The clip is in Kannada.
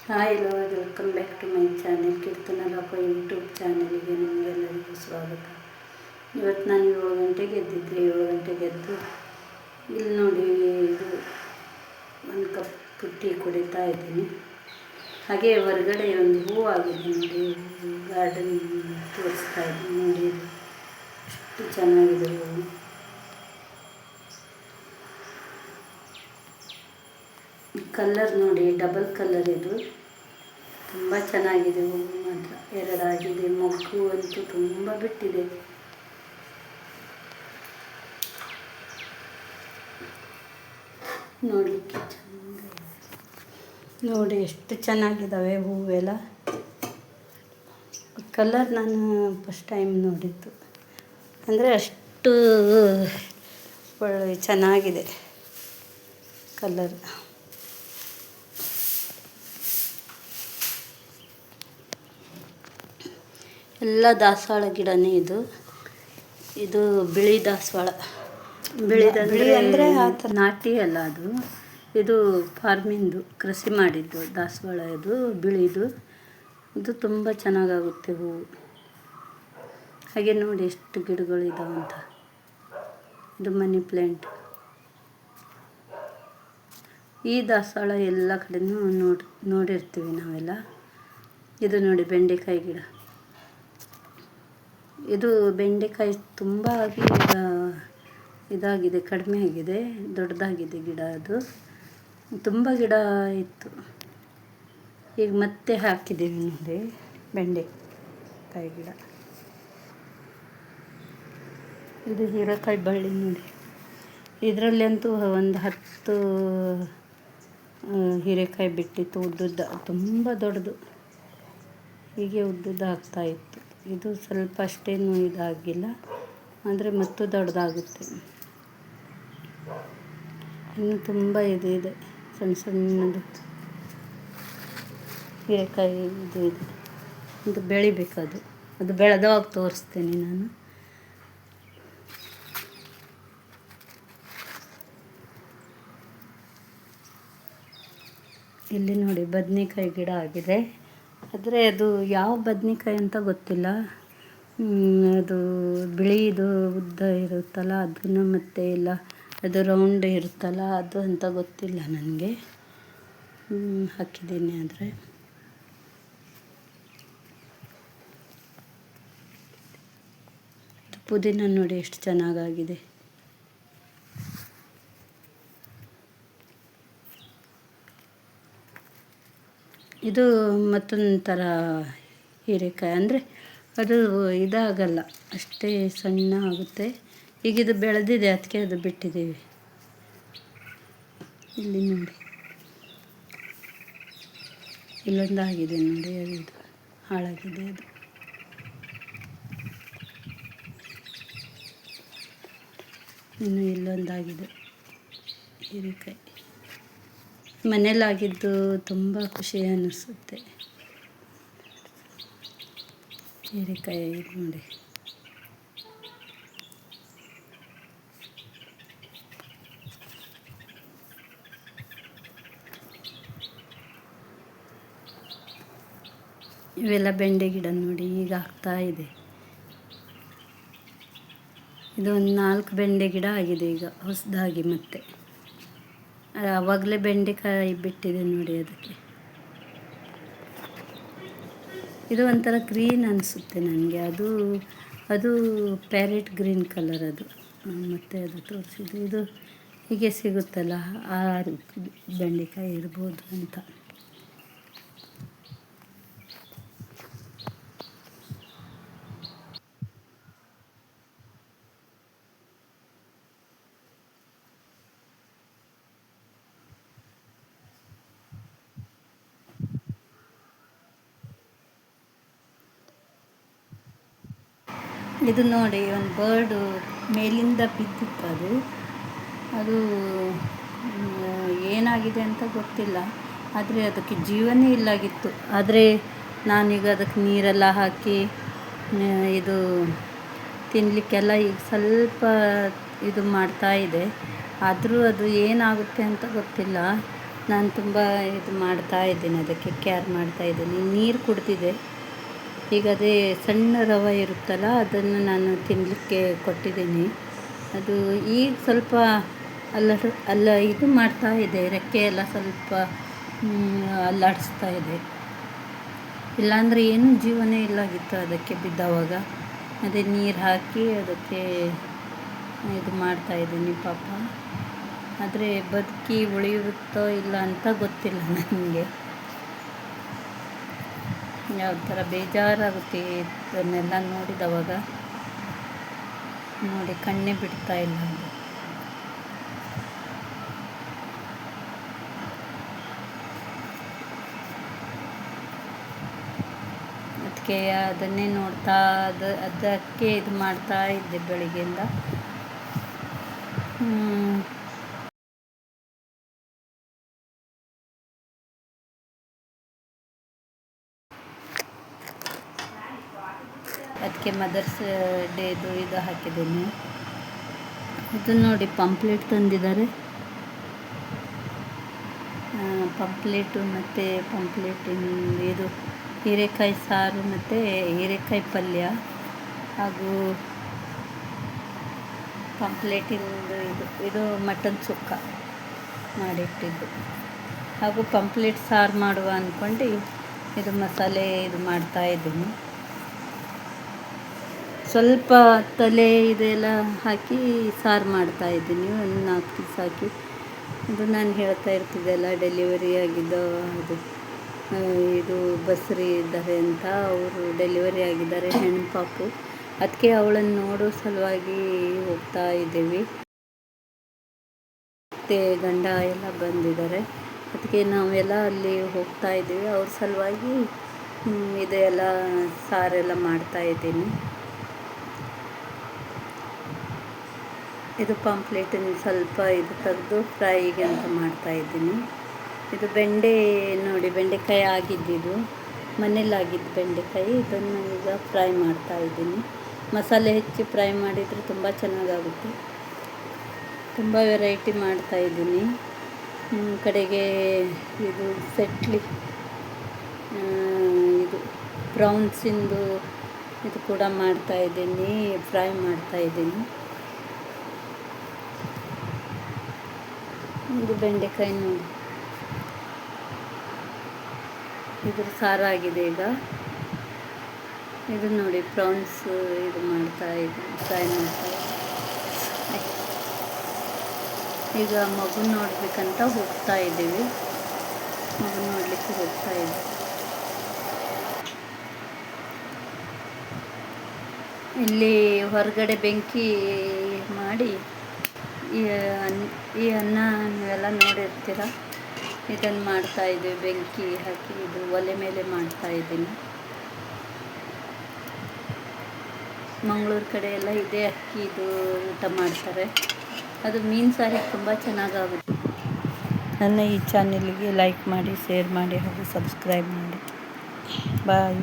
Hi hello welcome back to my channel Keerthana ಲಾಪ ಯೂಟ್ಯೂಬ್ ಚಾನೆಲ್ಗೆ ನಿಮಗೆಲ್ಲರಿಗೂ ಸ್ವಾಗತ. ಇವತ್ತು ನಾನು 7 ಗಂಟೆಗೆ ಎದ್ದಿದ್ದೆ. 7 ಗಂಟೆಗೆ ಎದ್ದು ಇಲ್ಲಿ ನೋಡಿ ಇದು 1 ಕಪ್ ಟೀ ಕುಡಿತಾ ಇದ್ದೀನಿ. ಹಾಗೆ ಹೊರಗಡೆ ಒಂದು ಹೂವು ಆಗಿದೆ ನೋಡಿ, ಗಾರ್ಡನ್ ತೋರಿಸ್ತಾ ಇದ್ದೀನಿ ನೋಡಿ, ಎಷ್ಟು ಚೆನ್ನಾಗಿದೆ ಹೂವು. ಕಲರ್ ನೋಡಿ, ಡಬಲ್ ಕಲರ್ ಇದು, ತುಂಬ ಚೆನ್ನಾಗಿದೆ ಹೂವು ಮಾತ್ರ. 2 ಆಗಿದೆ, ಮೊಗ್ಗು ಅಂತೂ ತುಂಬ ಬಿಟ್ಟಿದೆ. ನೋಡಲಿಕ್ಕೆ ನೋಡಿ ಎಷ್ಟು ಚೆನ್ನಾಗಿದ್ದಾವೆ ಹೂವೆಲ್ಲ. ಕಲರ್ ನಾನು ಫಸ್ಟ್ ಟೈಮ್ ನೋಡಿದ್ದು, ಅಂದರೆ ಅಷ್ಟು ಒಳ್ಳೆ ಚೆನ್ನಾಗಿದೆ ಕಲರ್. ಎಲ್ಲ ದಾಸವಾಳ ಗಿಡನೇ ಇದು ಬಿಳಿ ದಾಸವಾಳ. ಬಿಳಿ ಅಂದರೆ ಆ ಥರ ನಾಟಿ ಅಲ್ಲ, ಇದು ಫಾರ್ಮಿಂದು, ಕೃಷಿ ಮಾಡಿದ್ದು ದಾಸವಾಳ. ಇದು ಬಿಳಿದು, ಇದು ತುಂಬ ಚೆನ್ನಾಗಾಗುತ್ತೆ ಹೂವು. ಹಾಗೆ ನೋಡಿ ಎಷ್ಟು ಗಿಡಗಳಿದಾವಂತ. ಇದು ಮನಿ ಪ್ಲ್ಯಾಂಟ್. ಈ ದಾಸವಾಳ ಎಲ್ಲ ಕಡೆನೂ ನೋಡಿರ್ತೀವಿ ನಾವೆಲ್ಲ. ಇದು ನೋಡಿ ಬೆಂಡೆಕಾಯಿ ಗಿಡ. ಇದು ಬೆಂಡೆಕಾಯಿ ತುಂಬ ಆಗಿ ಇದಾಗಿದೆ, ಕಡಿಮೆ ಆಗಿದೆ, ದೊಡ್ಡದಾಗಿದೆ ಗಿಡ. ಅದು ತುಂಬ ಗಿಡ ಇತ್ತು, ಈಗ ಮತ್ತೆ ಹಾಕಿದ್ದೀವಿ ನೋಡಿ ಬೆಂಡೆಕಾಯಿ ಗಿಡ. ಇದು ಹೀರೆಕಾಯಿ ಬಳ್ಳಿ ನೋಡಿ. ಇದರಲ್ಲಿ ಅಂತೂ ಒಂದು 10 ಹೀರೆಕಾಯಿ ಬಿಟ್ಟಿತ್ತು, ಉದ್ದುದ್ದ, ತುಂಬ ದೊಡ್ಡದು. ಹೀಗೆ ಉದ್ದುದ್ದ ಆಗ್ತಾಯಿತ್ತು. ಇದು ಸ್ವಲ್ಪ ಅಷ್ಟೇನು ಇದಾಗಿಲ್ಲ, ಆದರೆ ಮತ್ತು ದೊಡ್ಡದಾಗುತ್ತೆ. ಇನ್ನು ತುಂಬ ಇದೆ, ಸಣ್ಣ ಸಣ್ಣದು ಹೀರೆಕಾಯಿ. ಇದು ಬೆಳಿಬೇಕು, ಅದು ಬೆಳೆದವಾಗ ತೋರಿಸ್ತೇನೆ ನಾನು. ಇಲ್ಲಿ ನೋಡಿ ಬದನೆಕಾಯಿ ಗಿಡ ಆಗಿದೆ, ಆದರೆ ಅದು ಯಾವ ಬದನೆಕಾಯಿ ಅಂತ ಗೊತ್ತಿಲ್ಲ. ಅದು ಬಿಳಿದು ಉದ್ದ ಇರುತ್ತಲ್ಲ ಅದನ್ನು, ಮತ್ತೆ ಇಲ್ಲ ಅದು ರೌಂಡ್ ಇರುತ್ತಲ್ಲ ಅದು ಅಂತ ಗೊತ್ತಿಲ್ಲ ನನಗೆ. ಹಾಕಿದ್ದೀನಿ. ಆದರೆ ಪುದೀನ ನೋಡಿ ಎಷ್ಟು ಚೆನ್ನಾಗಾಗಿದೆ. ಇದು ಮತ್ತೊಂದು ಥರ ಹೀರೆಕಾಯಿ, ಅಂದರೆ ಅದು ಇದಾಗಲ್ಲ, ಅಷ್ಟೇ ಸಣ್ಣ ಆಗುತ್ತೆ. ಈಗ ಇದು ಬೆಳೆದಿದೆ, ಅದಕ್ಕೆ ಅದು ಬಿಟ್ಟಿದ್ದೀವಿ. ಇಲ್ಲಿ ನೋಡಿ ಇಲ್ಲೊಂದಾಗಿದೆ ನೋಡಿ, ಅದು ಹಾಳಾಗಿದೆ. ಅದು ಇನ್ನು ಇಲ್ಲೊಂದಾಗಿದೆ ಹೀರೆಕಾಯಿ. ಮನೇಲಾಗಿದ್ದು ತುಂಬ ಖುಷಿ ಅನ್ನಿಸುತ್ತೆ. ಹೀರೆಕಾಯಿ ನೋಡಿ. ಇವೆಲ್ಲ ಬೆಂಡೆ ಗಿಡ ನೋಡಿ, ಈಗ ಆಗ್ತಾ ಇದೆ. ಇದು ಒಂದು 4 ಬೆಂಡೆ ಗಿಡ ಆಗಿದೆ ಈಗ ಹೊಸದಾಗಿ. ಮತ್ತೆ ಆವಾಗಲೇ ಬೆಂಡೆಕಾಯಿ ಬಿಟ್ಟಿದೆ ನೋಡಿ ಅದಕ್ಕೆ. ಇದು ಒಂಥರ ಗ್ರೀನ್ ಅನಿಸುತ್ತೆ ನನಗೆ. ಅದು ಪ್ಯಾರೆಟ್ ಗ್ರೀನ್ ಕಲರ್ ಅದು. ಮತ್ತು ಅದು ತೋರಿಸಿದ್ದು ಇದು ಹೀಗೆ ಸಿಗುತ್ತಲ್ಲ, ಆ ಬೆಂಡೆಕಾಯಿ ಇರ್ಬೋದು ಅಂತ. ಇದು ನೋಡಿ ಒಂದು ಬರ್ಡು ಮೇಲಿಂದ ಬಿದ್ದಿತ್ತು. ಅದು ಏನಾಗಿದೆ ಅಂತ ಗೊತ್ತಿಲ್ಲ, ಆದರೆ ಅದಕ್ಕೆ ಜೀವನೇ ಇಲ್ಲಾಗಿತ್ತು. ಆದರೆ ನಾನೀಗ ಅದಕ್ಕೆ ನೀರೆಲ್ಲ ಹಾಕಿ ಇದು ತಿನ್ನಲಿಕ್ಕೆಲ್ಲ ಈಗ ಸ್ವಲ್ಪ ಇದು ಮಾಡ್ತಾಯಿದೆ. ಆದರೂ ಅದು ಏನಾಗುತ್ತೆ ಅಂತ ಗೊತ್ತಿಲ್ಲ. ನಾನು ತುಂಬ ಇದು ಮಾಡ್ತಾ ಇದ್ದೀನಿ, ಅದಕ್ಕೆ ಕೇರ್ ಮಾಡ್ತಾ ಇದ್ದೀನಿ. ನೀರು ಕುಡ್ದಿದೆ. ಈಗ ಅದೇ ಸಣ್ಣ ರವೆ ಇರುತ್ತಲ್ಲ, ಅದನ್ನು ನಾನು ತಿನ್ನಲಿಕ್ಕೆ ಕೊಟ್ಟಿದ್ದೀನಿ. ಅದು ಈಗ ಸ್ವಲ್ಪ ಇದು ಮಾಡ್ತಾ ಇದೆ, ರೆಕ್ಕೆ ಎಲ್ಲ ಸ್ವಲ್ಪ ಅಲ್ಲಾಡಿಸ್ತಾ ಇದೆ. ಇಲ್ಲಾಂದರೆ ಏನೂ ಜೀವನೇ ಇಲ್ಲಾಗಿತ್ತು ಅದಕ್ಕೆ ಬಿದ್ದವಾಗ. ಅದೇ ನೀರು ಹಾಕಿ ಅದಕ್ಕೆ ಇದು ಮಾಡ್ತಾಯಿದ್ದೀನಿ ಪಾಪ. ಆದರೆ ಬದುಕಿ ಉಳಿಯುತ್ತೋ ಇಲ್ಲ ಅಂತ ಗೊತ್ತಿಲ್ಲ ನನಗೆ. ಯಾವ ಥರ ಬೇಜಾರಾಗುತ್ತೆ ಇದನ್ನೆಲ್ಲ ನೋಡಿದವಾಗ. ನೋಡಿ ಕಣ್ಣೇ ಬಿಡ್ತಾ ಇಲ್ಲ ಅದು. ಅದಕ್ಕೆ ಅದನ್ನೇ ನೋಡ್ತಾ ಅದಕ್ಕೆ ಇದು ಮಾಡ್ತಾ ಇದ್ದೆ ಬೆಳಿಗ್ಗೆಯಿಂದ. ಅದಕ್ಕೆ ಮದರ್ಸ್ ಡೇದು ಇದು ಹಾಕಿದ್ದೀನಿ. ಇದು ನೋಡಿ ಪಂಪ್ಲೆಟ್ ತಂದಿದ್ದಾರೆ. ಪಂಪ್ಲೆಟು ಮತ್ತು ಪಂಪ್ಲೆಟಿನ ಇದು ಹೀರೆಕಾಯಿ ಸಾರು ಮತ್ತು ಹೀರೆಕಾಯಿ ಪಲ್ಯ, ಹಾಗೂ ಪಂಪ್ಲೆಟಿಂದು ಇದು ಮಟನ್ ಸುಕ್ಕ ಮಾಡಿಟ್ಟಿದ್ದು, ಹಾಗೂ ಪಂಪ್ಲೆಟ್ ಸಾರು ಮಾಡುವ ಅಂದ್ಕೊಂಡು ಇದು ಮಸಾಲೆ ಇದು ಮಾಡ್ತಾಯಿದ್ದೀನಿ. ಸ್ವಲ್ಪ ತಲೆ ಇದೆಲ್ಲ ಹಾಕಿ ಸಾರು ಮಾಡ್ತಾಯಿದ್ದೀನಿ, ಒಂದು 4 ಪೀಸ್ ಹಾಕಿ. ಇದು ನಾನು ಹೇಳ್ತಾ ಇರ್ತಿದ್ದೆಲ್ಲ, ಡೆಲಿವರಿ ಆಗಿದ್ದ ಅದು ಇದು ಬಸ್ರಿ ಇದ್ದಾರೆ ಅಂತ. ಅವರು ಡೆಲಿವರಿ ಆಗಿದ್ದಾರೆ, ಹೆಣ್ಣು ಪಾಪು. ಅದಕ್ಕೆ ಅವಳನ್ನು ನೋಡೋ ಸಲುವಾಗಿ ಹೋಗ್ತಾ ಇದ್ದೀವಿ. ಮತ್ತು ಗಂಡ ಎಲ್ಲ ಬಂದಿದ್ದಾರೆ, ಅದಕ್ಕೆ ನಾವೆಲ್ಲ ಅಲ್ಲಿ ಹೋಗ್ತಾ ಇದ್ದೀವಿ. ಅವ್ರ ಸಲುವಾಗಿ ಇದೆಲ್ಲ ಸಾರೆಲ್ಲ ಮಾಡ್ತಾಯಿದ್ದೀನಿ. ಇದು ಪಾಂಪ್ಲೆಟಿನ ಸ್ವಲ್ಪ ಇದು ತೆಗೆದು ಫ್ರೈಗೆ ಅಂತ ಮಾಡ್ತಾಯಿದ್ದೀನಿ. ಇದು ಬೆಂಡೆ ನೋಡಿ, ಬೆಂಡೆಕಾಯಿ ಆಗಿದ್ದಿದ್ದು ಮನೇಲಾಗಿದ್ದು ಬೆಂಡೆಕಾಯಿ. ಇದನ್ನು ಈಗ ಫ್ರೈ ಮಾಡ್ತಾಯಿದ್ದೀನಿ. ಮಸಾಲೆ ಹೆಚ್ಚಿ ಫ್ರೈ ಮಾಡಿದರೆ ತುಂಬ ಚೆನ್ನಾಗಾಗುತ್ತೆ. ತುಂಬ ವೆರೈಟಿ ಮಾಡ್ತಾಯಿದ್ದೀನಿ. ಕಡೆಗೆ ಇದು ಸೆಟ್ಲಿ ಇದು ಪ್ರೌನ್ಸಿಂದು ಇದು ಕೂಡ ಮಾಡ್ತಾಯಿದ್ದೀನಿ, ಫ್ರೈ ಮಾಡ್ತಾಯಿದ್ದೀನಿ. ಇದು ಬೆಂಡೆಕಾಯಿ ನೋಡಿ, ಇದ್ರ ಸಾರಾಗಿದೆ ಈಗ. ಇದು ನೋಡಿ ಪ್ರಾನ್ಸ್ ಇದು ಮಾಡ್ತಾಯಿದ್ದೀನಿ, ಫ್ರೈ ಮಾಡ್ತಾಯಿದ್ದೀನಿ. ಈಗ ಮಗು ನೋಡಬೇಕಂತ ಹೋಗ್ತಾ ಇದ್ದೀವಿ, ಮಗು ನೋಡಲಿಕ್ಕೆ ಹೋಗ್ತಾ ಇದ್ದೀವಿ. ಇಲ್ಲಿ ಹೊರಗಡೆ ಬೆಂಕಿ ಮಾಡಿ ಈ ಅನ್ನ ನೀವೆಲ್ಲ ನೋಡಿರ್ತೀರ, ಇದನ್ನು ಮಾಡ್ತಾಯಿದ್ದೀವಿ. ಬೆಂಕಿ ಹಾಕಿ ಇದು ಒಲೆ ಮೇಲೆ ಮಾಡ್ತಾಯಿದ್ದೀನಿ. ಮಂಗಳೂರು ಕಡೆ ಎಲ್ಲ ಇದೇ ಅಕ್ಕಿ ಇದು ಊಟ ಮಾಡ್ತಾರೆ. ಅದು ಮೀನು ಸಾರಿಗೆ ತುಂಬ ಚೆನ್ನಾಗಾಗುತ್ತೆ. ನನ್ನ ಈ ಚಾನಲ್ಗೆ ಲೈಕ್ ಮಾಡಿ, ಶೇರ್ ಮಾಡಿ ಹಾಗೂ ಸಬ್ಸ್ಕ್ರೈಬ್ ಮಾಡಿ. ಬಾಯ್.